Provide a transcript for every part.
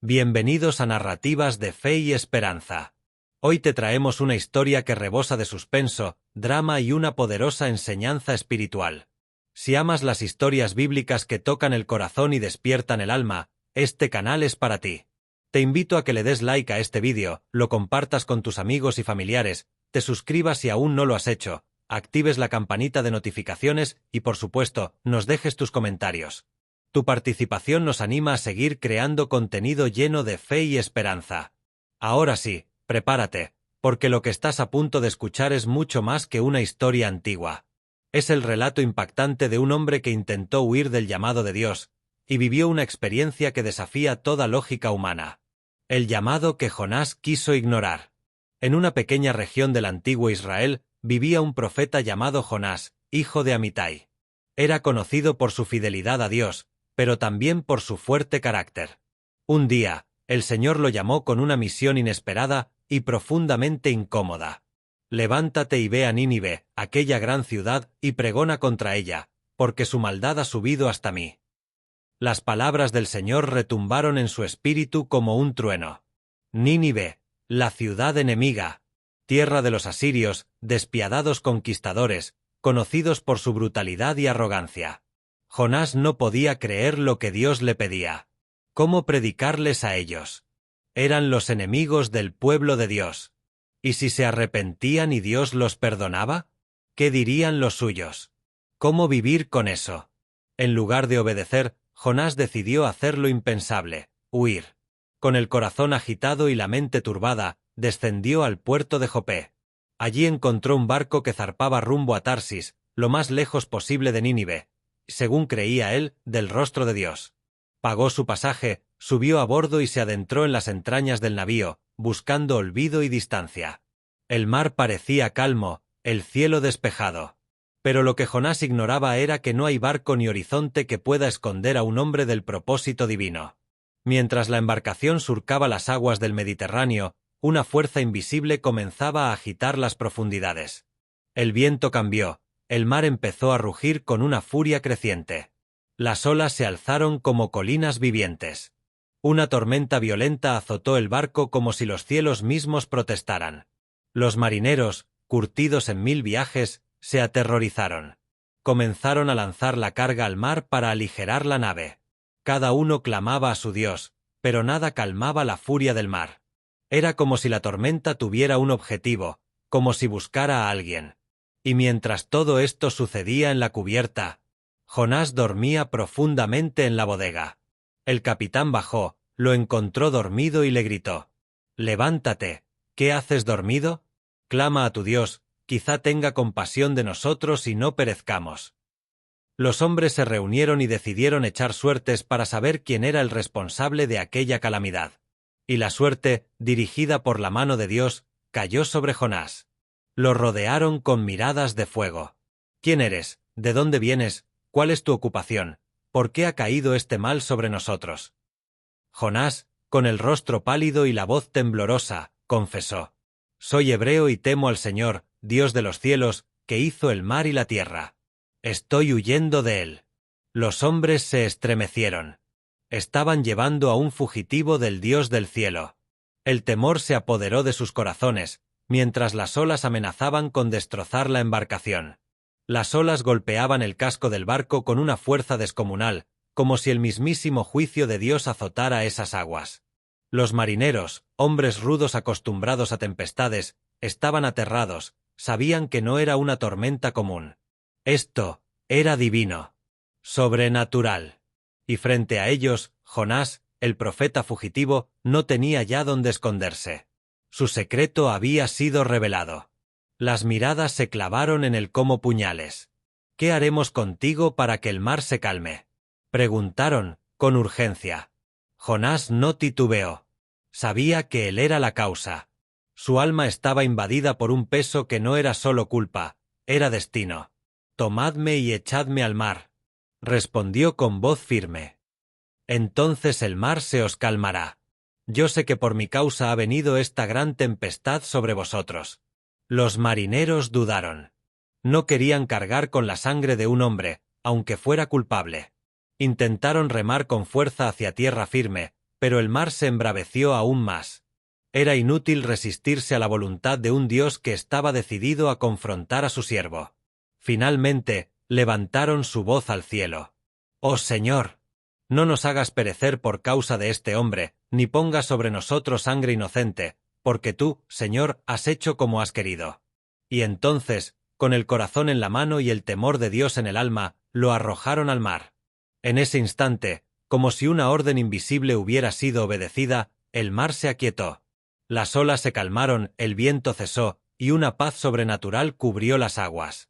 Bienvenidos a Narrativas de Fe y Esperanza. Hoy te traemos una historia que rebosa de suspenso, drama y una poderosa enseñanza espiritual. Si amas las historias bíblicas que tocan el corazón y despiertan el alma, este canal es para ti. Te invito a que le des like a este vídeo, lo compartas con tus amigos y familiares, te suscribas si aún no lo has hecho, actives la campanita de notificaciones y, por supuesto, nos dejes tus comentarios. Tu participación nos anima a seguir creando contenido lleno de fe y esperanza. Ahora sí, prepárate, porque lo que estás a punto de escuchar es mucho más que una historia antigua. Es el relato impactante de un hombre que intentó huir del llamado de Dios, y vivió una experiencia que desafía toda lógica humana. El llamado que Jonás quiso ignorar. En una pequeña región del antiguo Israel, vivía un profeta llamado Jonás, hijo de Amitai. Era conocido por su fidelidad a Dios, pero también por su fuerte carácter. Un día, el Señor lo llamó con una misión inesperada y profundamente incómoda. Levántate y ve a Nínive, aquella gran ciudad, y pregona contra ella, porque su maldad ha subido hasta mí. Las palabras del Señor retumbaron en su espíritu como un trueno. Nínive, la ciudad enemiga, tierra de los asirios, despiadados conquistadores, conocidos por su brutalidad y arrogancia. Jonás no podía creer lo que Dios le pedía. ¿Cómo predicarles a ellos? Eran los enemigos del pueblo de Dios. ¿Y si se arrepentían y Dios los perdonaba? ¿Qué dirían los suyos? ¿Cómo vivir con eso? En lugar de obedecer, Jonás decidió hacer lo impensable, huir. Con el corazón agitado y la mente turbada, descendió al puerto de Jope. Allí encontró un barco que zarpaba rumbo a Tarsis, lo más lejos posible de Nínive, según creía él, del rostro de Dios. Pagó su pasaje, subió a bordo y se adentró en las entrañas del navío, buscando olvido y distancia. El mar parecía calmo, el cielo despejado. Pero lo que Jonás ignoraba era que no hay barco ni horizonte que pueda esconder a un hombre del propósito divino. Mientras la embarcación surcaba las aguas del Mediterráneo, una fuerza invisible comenzaba a agitar las profundidades. El viento cambió. El mar empezó a rugir con una furia creciente. Las olas se alzaron como colinas vivientes. Una tormenta violenta azotó el barco como si los cielos mismos protestaran. Los marineros, curtidos en 1000 viajes, se aterrorizaron. Comenzaron a lanzar la carga al mar para aligerar la nave. Cada uno clamaba a su Dios, pero nada calmaba la furia del mar. Era como si la tormenta tuviera un objetivo, como si buscara a alguien. Y mientras todo esto sucedía en la cubierta, Jonás dormía profundamente en la bodega. El capitán bajó, lo encontró dormido y le gritó: «Levántate, ¿qué haces dormido? Clama a tu Dios, quizá tenga compasión de nosotros y no perezcamos». Los hombres se reunieron y decidieron echar suertes para saber quién era el responsable de aquella calamidad. Y la suerte, dirigida por la mano de Dios, cayó sobre Jonás. Lo rodearon con miradas de fuego. «¿Quién eres? ¿De dónde vienes? ¿Cuál es tu ocupación? ¿Por qué ha caído este mal sobre nosotros?» Jonás, con el rostro pálido y la voz temblorosa, confesó: «Soy hebreo y temo al Señor, Dios de los cielos, que hizo el mar y la tierra. Estoy huyendo de él». Los hombres se estremecieron. Estaban llevando a un fugitivo del Dios del cielo. El temor se apoderó de sus corazones, mientras las olas amenazaban con destrozar la embarcación. Las olas golpeaban el casco del barco con una fuerza descomunal, como si el mismísimo juicio de Dios azotara esas aguas. Los marineros, hombres rudos acostumbrados a tempestades, estaban aterrados, sabían que no era una tormenta común. Esto era divino, sobrenatural. Y frente a ellos, Jonás, el profeta fugitivo, no tenía ya dónde esconderse. Su secreto había sido revelado. Las miradas se clavaron en él como puñales. «¿Qué haremos contigo para que el mar se calme?», preguntaron, con urgencia. Jonás no titubeó. Sabía que él era la causa. Su alma estaba invadida por un peso que no era solo culpa, era destino. «Tomadme y echadme al mar», respondió con voz firme. «Entonces el mar se os calmará. Yo sé que por mi causa ha venido esta gran tempestad sobre vosotros». Los marineros dudaron. No querían cargar con la sangre de un hombre, aunque fuera culpable. Intentaron remar con fuerza hacia tierra firme, pero el mar se embraveció aún más. Era inútil resistirse a la voluntad de un Dios que estaba decidido a confrontar a su siervo. Finalmente, levantaron su voz al cielo. «Oh Señor, no nos hagas perecer por causa de este hombre, ni pongas sobre nosotros sangre inocente, porque tú, Señor, has hecho como has querido». Y entonces, con el corazón en la mano y el temor de Dios en el alma, lo arrojaron al mar. En ese instante, como si una orden invisible hubiera sido obedecida, el mar se aquietó. Las olas se calmaron, el viento cesó, y una paz sobrenatural cubrió las aguas.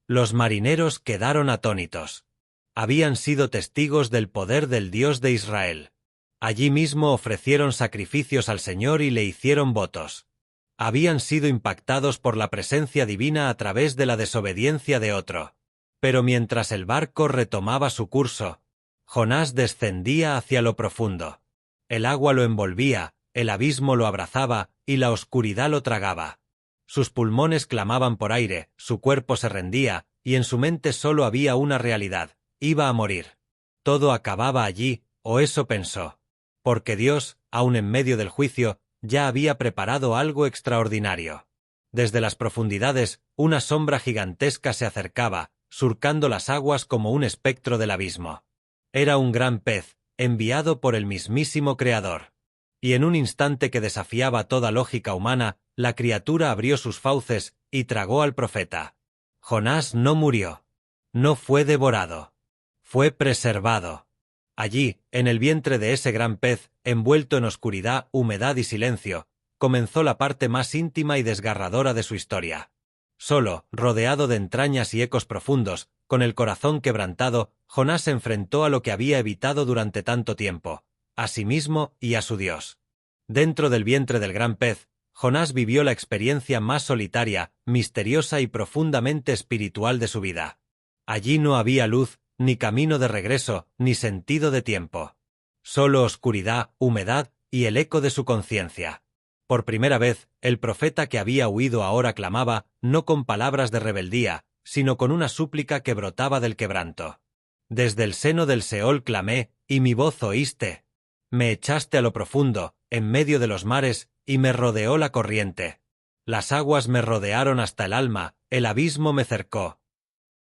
Los marineros quedaron atónitos. Habían sido testigos del poder del Dios de Israel. Allí mismo ofrecieron sacrificios al Señor y le hicieron votos. Habían sido impactados por la presencia divina a través de la desobediencia de otro. Pero mientras el barco retomaba su curso, Jonás descendía hacia lo profundo. El agua lo envolvía, el abismo lo abrazaba, y la oscuridad lo tragaba. Sus pulmones clamaban por aire, su cuerpo se rendía, y en su mente solo había una realidad: iba a morir. Todo acababa allí, o eso pensó. Porque Dios, aun en medio del juicio, ya había preparado algo extraordinario. Desde las profundidades, una sombra gigantesca se acercaba, surcando las aguas como un espectro del abismo. Era un gran pez, enviado por el mismísimo Creador. Y en un instante que desafiaba toda lógica humana, la criatura abrió sus fauces y tragó al profeta. Jonás no murió. No fue devorado. Fue preservado. Allí, en el vientre de ese gran pez, envuelto en oscuridad, humedad y silencio, comenzó la parte más íntima y desgarradora de su historia. Solo, rodeado de entrañas y ecos profundos, con el corazón quebrantado, Jonás se enfrentó a lo que había evitado durante tanto tiempo, a sí mismo y a su Dios. Dentro del vientre del gran pez, Jonás vivió la experiencia más solitaria, misteriosa y profundamente espiritual de su vida. Allí no había luz, ni camino de regreso, ni sentido de tiempo. Solo oscuridad, humedad y el eco de su conciencia. Por primera vez, el profeta que había huido ahora clamaba, no con palabras de rebeldía, sino con una súplica que brotaba del quebranto. Desde el seno del Seol clamé, y mi voz oíste. Me echaste a lo profundo, en medio de los mares, y me rodeó la corriente. Las aguas me rodearon hasta el alma, el abismo me cercó.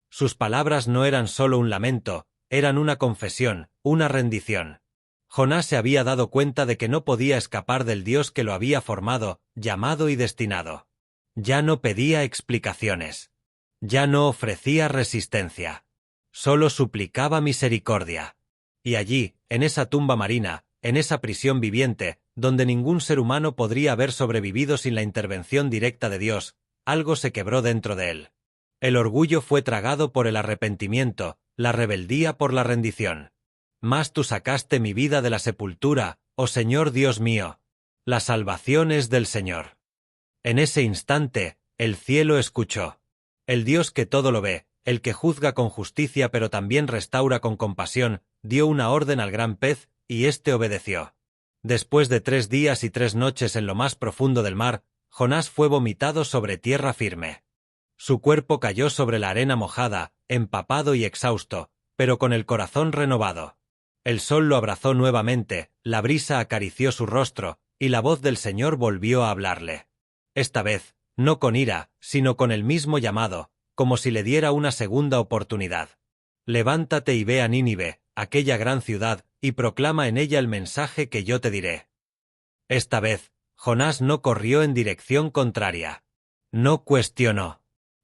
Sus palabras no eran solo un lamento, eran una confesión, una rendición. Jonás se había dado cuenta de que no podía escapar del Dios que lo había formado, llamado y destinado. Ya no pedía explicaciones. Ya no ofrecía resistencia. Solo suplicaba misericordia. Y allí, en esa tumba marina, en esa prisión viviente, donde ningún ser humano podría haber sobrevivido sin la intervención directa de Dios, algo se quebró dentro de él. El orgullo fue tragado por el arrepentimiento, la rebeldía por la rendición. Mas tú sacaste mi vida de la sepultura, oh Señor Dios mío. La salvación es del Señor. En ese instante, el cielo escuchó. El Dios que todo lo ve, el que juzga con justicia pero también restaura con compasión, dio una orden al gran pez, y éste obedeció. Después de 3 días y 3 noches en lo más profundo del mar, Jonás fue vomitado sobre tierra firme. Su cuerpo cayó sobre la arena mojada, empapado y exhausto, pero con el corazón renovado. El sol lo abrazó nuevamente, la brisa acarició su rostro, y la voz del Señor volvió a hablarle. Esta vez, no con ira, sino con el mismo llamado, como si le diera una segunda oportunidad. Levántate y ve a Nínive, aquella gran ciudad, y proclama en ella el mensaje que yo te diré. Esta vez, Jonás no corrió en dirección contraria. No cuestionó.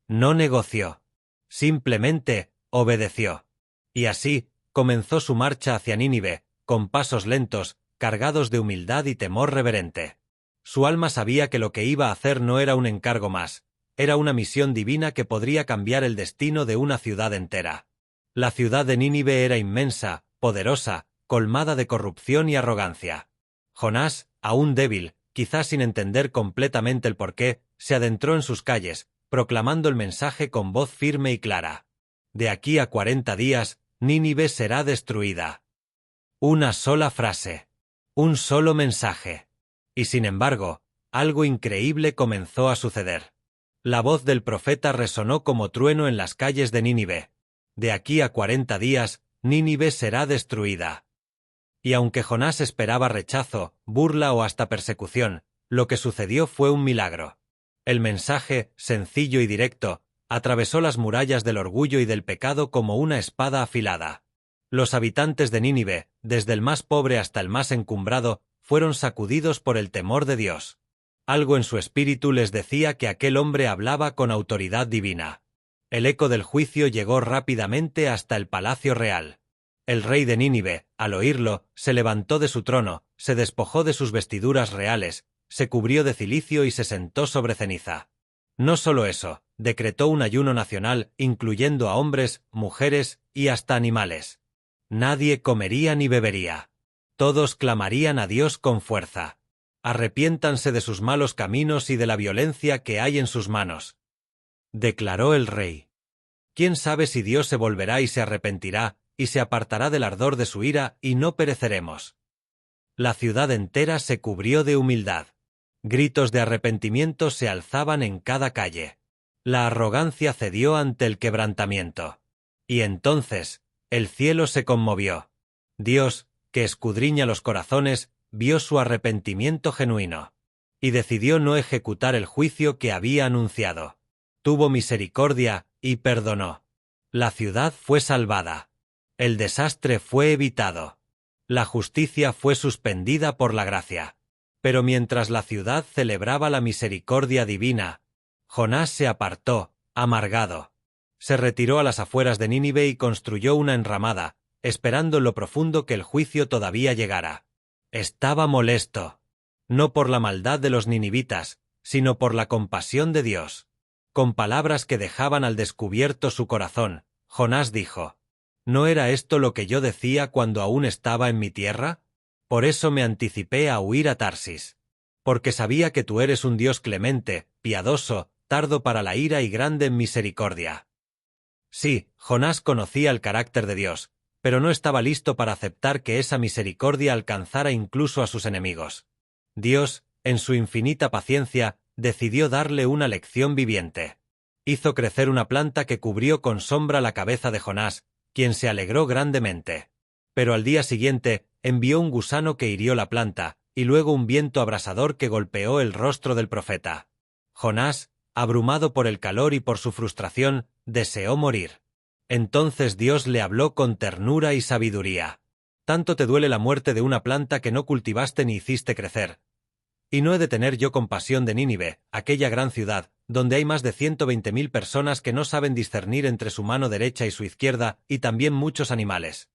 No negoció. Simplemente, obedeció. Y así, comenzó su marcha hacia Nínive, con pasos lentos, cargados de humildad y temor reverente. Su alma sabía que lo que iba a hacer no era un encargo más, era una misión divina que podría cambiar el destino de una ciudad entera. La ciudad de Nínive era inmensa, poderosa, colmada de corrupción y arrogancia. Jonás, aún débil, quizás sin entender completamente el porqué, se adentró en sus calles, proclamando el mensaje con voz firme y clara. De aquí a 40 días, Nínive será destruida. Una sola frase. Un solo mensaje. Y sin embargo, algo increíble comenzó a suceder. La voz del profeta resonó como trueno en las calles de Nínive. De aquí a 40 días, Nínive será destruida. Y aunque Jonás esperaba rechazo, burla o hasta persecución, lo que sucedió fue un milagro. El mensaje, sencillo y directo, atravesó las murallas del orgullo y del pecado como una espada afilada. Los habitantes de Nínive, desde el más pobre hasta el más encumbrado, fueron sacudidos por el temor de Dios. Algo en su espíritu les decía que aquel hombre hablaba con autoridad divina. El eco del juicio llegó rápidamente hasta el palacio real. El rey de Nínive, al oírlo, se levantó de su trono, se despojó de sus vestiduras reales, se cubrió de cilicio y se sentó sobre ceniza. No solo eso, decretó un ayuno nacional, incluyendo a hombres, mujeres y hasta animales. Nadie comería ni bebería. Todos clamarían a Dios con fuerza. Arrepiéntanse de sus malos caminos y de la violencia que hay en sus manos. Declaró el rey. ¿Quién sabe si Dios se volverá y se arrepentirá, y se apartará del ardor de su ira, y no pereceremos? La ciudad entera se cubrió de humildad. Gritos de arrepentimiento se alzaban en cada calle. La arrogancia cedió ante el quebrantamiento. Y entonces, el cielo se conmovió. Dios, que escudriña los corazones, vio su arrepentimiento genuino. Y decidió no ejecutar el juicio que había anunciado. Tuvo misericordia, y perdonó. La ciudad fue salvada. El desastre fue evitado. La justicia fue suspendida por la gracia. Pero mientras la ciudad celebraba la misericordia divina, Jonás se apartó, amargado. Se retiró a las afueras de Nínive y construyó una enramada, esperando en lo profundo que el juicio todavía llegara. Estaba molesto. No por la maldad de los ninivitas, sino por la compasión de Dios. Con palabras que dejaban al descubierto su corazón, Jonás dijo: ¿No era esto lo que yo decía cuando aún estaba en mi tierra? Por eso me anticipé a huir a Tarsis. Porque sabía que tú eres un Dios clemente, piadoso, tardo para la ira y grande en misericordia. Sí, Jonás conocía el carácter de Dios, pero no estaba listo para aceptar que esa misericordia alcanzara incluso a sus enemigos. Dios, en su infinita paciencia, decidió darle una lección viviente. Hizo crecer una planta que cubrió con sombra la cabeza de Jonás, quien se alegró grandemente. Pero al día siguiente, envió un gusano que hirió la planta, y luego un viento abrasador que golpeó el rostro del profeta. Jonás, abrumado por el calor y por su frustración, deseó morir. Entonces Dios le habló con ternura y sabiduría. Tanto te duele la muerte de una planta que no cultivaste ni hiciste crecer. ¿Y no he de tener yo compasión de Nínive, aquella gran ciudad, donde hay más de 120.000 personas que no saben discernir entre su mano derecha y su izquierda, y también muchos animales?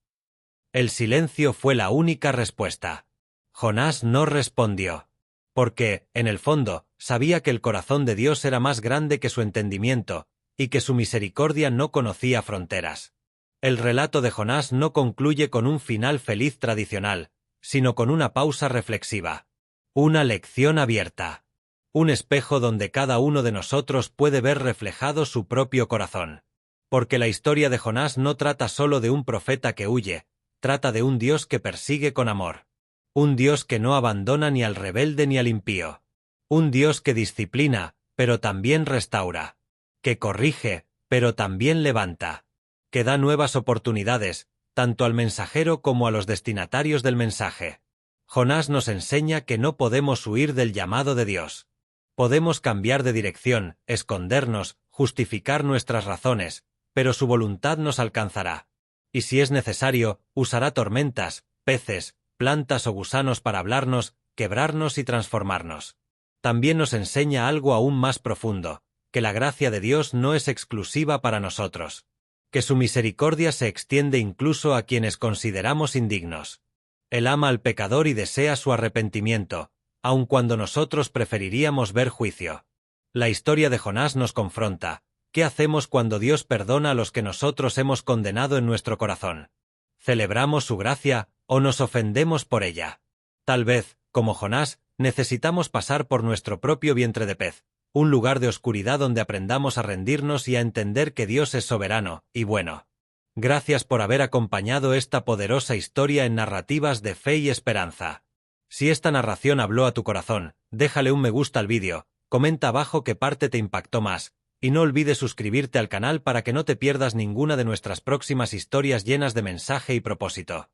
El silencio fue la única respuesta. Jonás no respondió. Porque, en el fondo, sabía que el corazón de Dios era más grande que su entendimiento, y que su misericordia no conocía fronteras. El relato de Jonás no concluye con un final feliz tradicional, sino con una pausa reflexiva. Una lección abierta. Un espejo donde cada uno de nosotros puede ver reflejado su propio corazón. Porque la historia de Jonás no trata solo de un profeta que huye, trata de un Dios que persigue con amor. Un Dios que no abandona ni al rebelde ni al impío. Un Dios que disciplina, pero también restaura. Que corrige, pero también levanta. Que da nuevas oportunidades, tanto al mensajero como a los destinatarios del mensaje. Jonás nos enseña que no podemos huir del llamado de Dios. Podemos cambiar de dirección, escondernos, justificar nuestras razones, pero su voluntad nos alcanzará. Y si es necesario, usará tormentas, peces, plantas o gusanos para hablarnos, quebrarnos y transformarnos. También nos enseña algo aún más profundo, que la gracia de Dios no es exclusiva para nosotros. Que su misericordia se extiende incluso a quienes consideramos indignos. Él ama al pecador y desea su arrepentimiento, aun cuando nosotros preferiríamos ver juicio. La historia de Jonás nos confronta. ¿Qué hacemos cuando Dios perdona a los que nosotros hemos condenado en nuestro corazón? ¿Celebramos su gracia o nos ofendemos por ella? Tal vez, como Jonás, necesitamos pasar por nuestro propio vientre de pez, un lugar de oscuridad donde aprendamos a rendirnos y a entender que Dios es soberano y bueno. Gracias por haber acompañado esta poderosa historia en Narrativas de Fe y Esperanza. Si esta narración habló a tu corazón, déjale un me gusta al vídeo, comenta abajo qué parte te impactó más, y no olvides suscribirte al canal para que no te pierdas ninguna de nuestras próximas historias llenas de mensaje y propósito.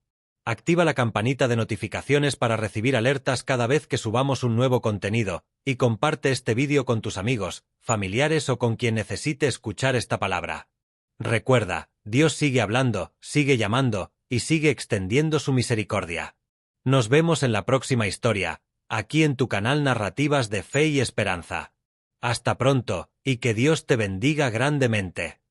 Activa la campanita de notificaciones para recibir alertas cada vez que subamos un nuevo contenido, y comparte este vídeo con tus amigos, familiares o con quien necesite escuchar esta palabra. Recuerda, Dios sigue hablando, sigue llamando, y sigue extendiendo su misericordia. Nos vemos en la próxima historia, aquí en tu canal Narrativas de Fe y Esperanza. Hasta pronto, y que Dios te bendiga grandemente.